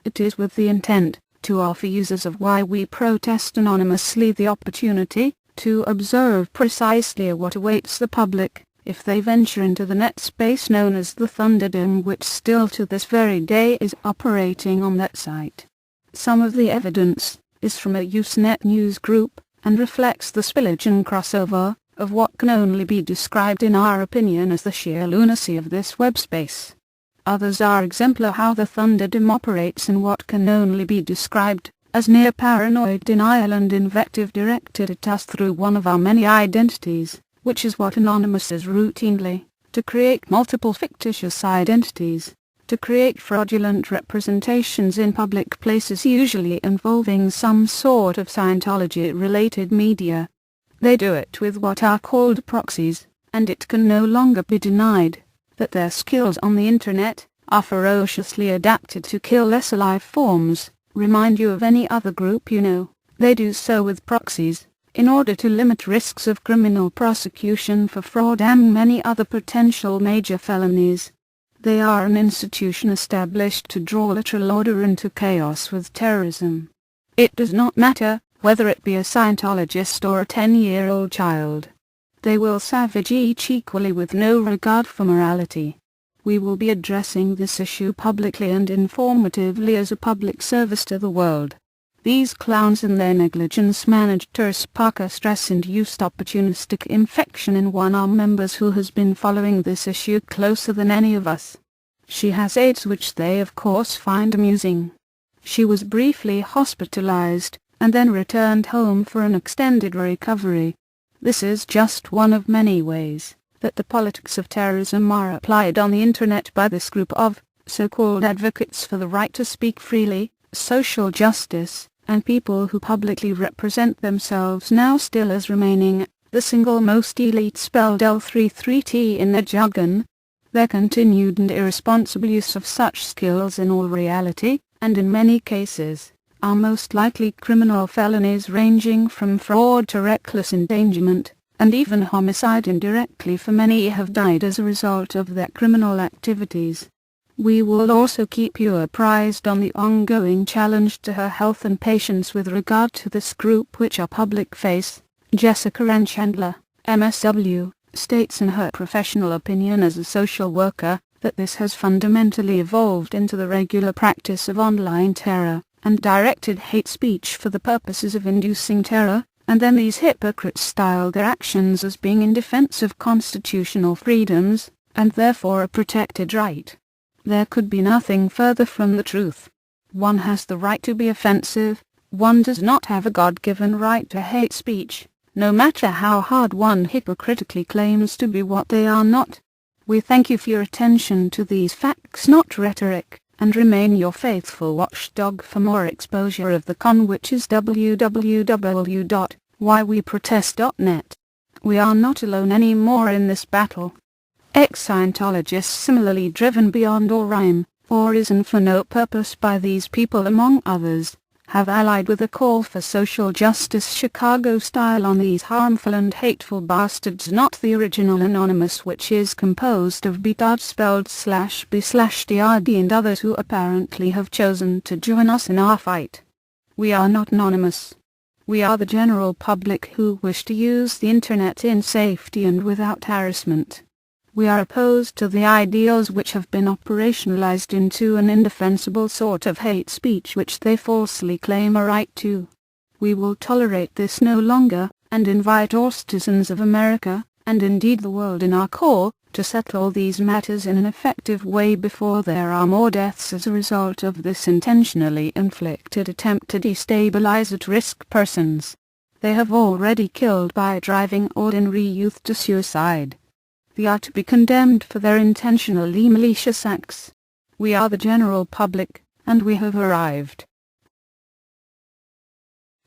It is with the intent to offer users of Why We Protest anonymously the opportunity to observe precisely what awaits the public if they venture into the net space known as the Thunderdome, which still to this very day is operating on that site. Some of the evidence is from a USENET news group, and reflects the spillage and crossover of what can only be described in our opinion as the sheer lunacy of this web space. Others are exemplar how the Thunderdome operates in what can only be described as near paranoid denial and invective directed at us through one of our many identities, which is what Anonymous does routinely, to create multiple fictitious identities, to create fraudulent representations in public places usually involving some sort of Scientology-related media. They do it with what are called proxies, and it can no longer be denied that their skills on the internet are ferociously adapted to kill lesser life forms. Remind you of any other group you know, they do so with proxies, in order to limit risks of criminal prosecution for fraud and many other potential major felonies. They are an institution established to draw literal order into chaos with terrorism. It does not matter whether it be a Scientologist or a 10-year-old child. They will savage each equally with no regard for morality. We will be addressing this issue publicly and informatively as a public service to the world. These clowns in their negligence managed to spark a stress-induced opportunistic infection in one of our members who has been following this issue closer than any of us. She has AIDS, which they of course find amusing. She was briefly hospitalized, and then returned home for an extended recovery. This is just one of many ways that the politics of terrorism are applied on the internet by this group of so-called advocates for the right to speak freely, social justice, and people who publicly represent themselves now still as remaining the single most elite spelled L33T in their jargon. Their continued and irresponsible use of such skills in all reality, and in many cases, are most likely criminal felonies ranging from fraud to reckless endangerment, and even homicide indirectly, for many have died as a result of their criminal activities. We will also keep you apprised on the ongoing challenge to her health and patience with regard to this group, which our public face, Jessica Ann Chandler, MSW, states in her professional opinion as a social worker, that this has fundamentally evolved into the regular practice of online terror, and directed hate speech for the purposes of inducing terror, and then these hypocrites style their actions as being in defense of constitutional freedoms, and therefore a protected right. There could be nothing further from the truth. One has the right to be offensive, one does not have a God-given right to hate speech, no matter how hard one hypocritically claims to be what they are not. We thank you for your attention to these facts, not rhetoric, and remain your faithful watchdog for more exposure of the con, which is www.whyweprotest.net. We are not alone anymore in this battle. Ex-Scientologists similarly driven beyond all rhyme or reason for no purpose by these people among others, have allied with a call for social justice Chicago style on these harmful and hateful bastards, not the original Anonymous, which is composed of B. spelled /B/DRD and others who apparently have chosen to join us in our fight. We are not anonymous. We are the general public who wish to use the internet in safety and without harassment. We are opposed to the ideals which have been operationalized into an indefensible sort of hate speech which they falsely claim a right to. We will tolerate this no longer, and invite all citizens of America, and indeed the world, in our call to settle these matters in an effective way before there are more deaths as a result of this intentionally inflicted attempt to destabilize at-risk persons. They have already killed by driving ordinary youth to suicide. They are to be condemned for their intentionally malicious acts. We are the general public, and we have arrived.